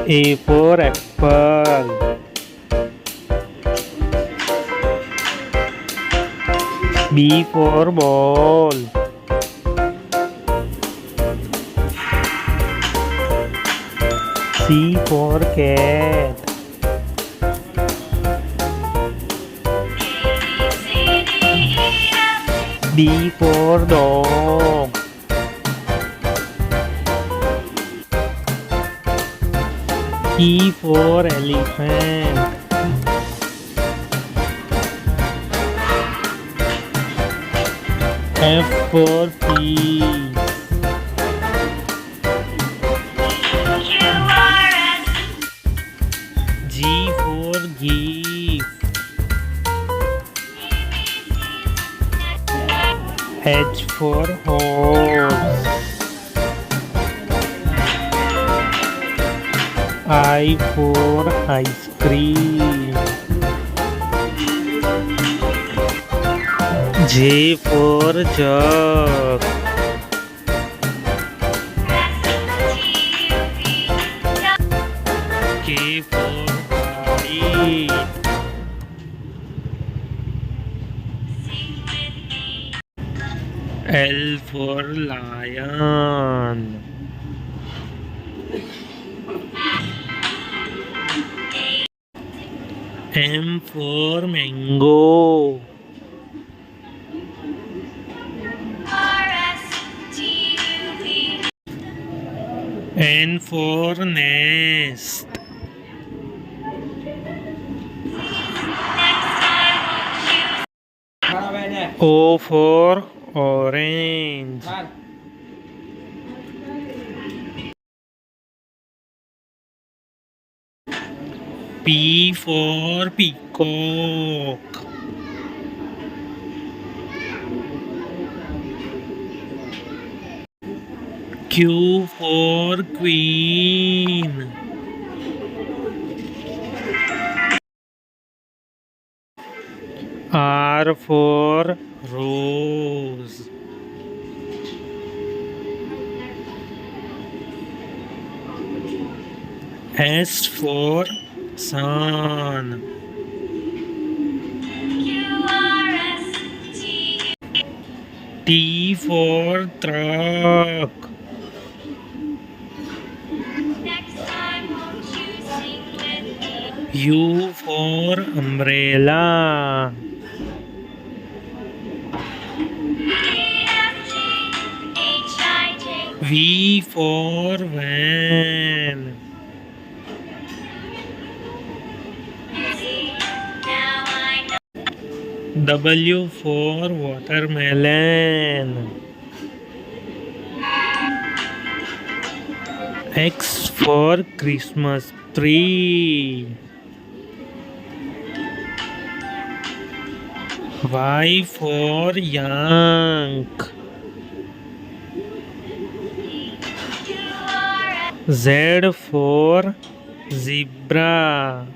A for apple. B for ball. C for cat. D for dog. E for elephant. F for fish. G for gift. H for horse. I for ice cream. J for jug. K for kite. L for lion. M for mango. N for nest. O for orange. P for peacock. Q for queen. R for rose. S for sun. T for truck. U for umbrella. V for van. W for watermelon. X for Christmas tree. Y for yank. Z for zebra.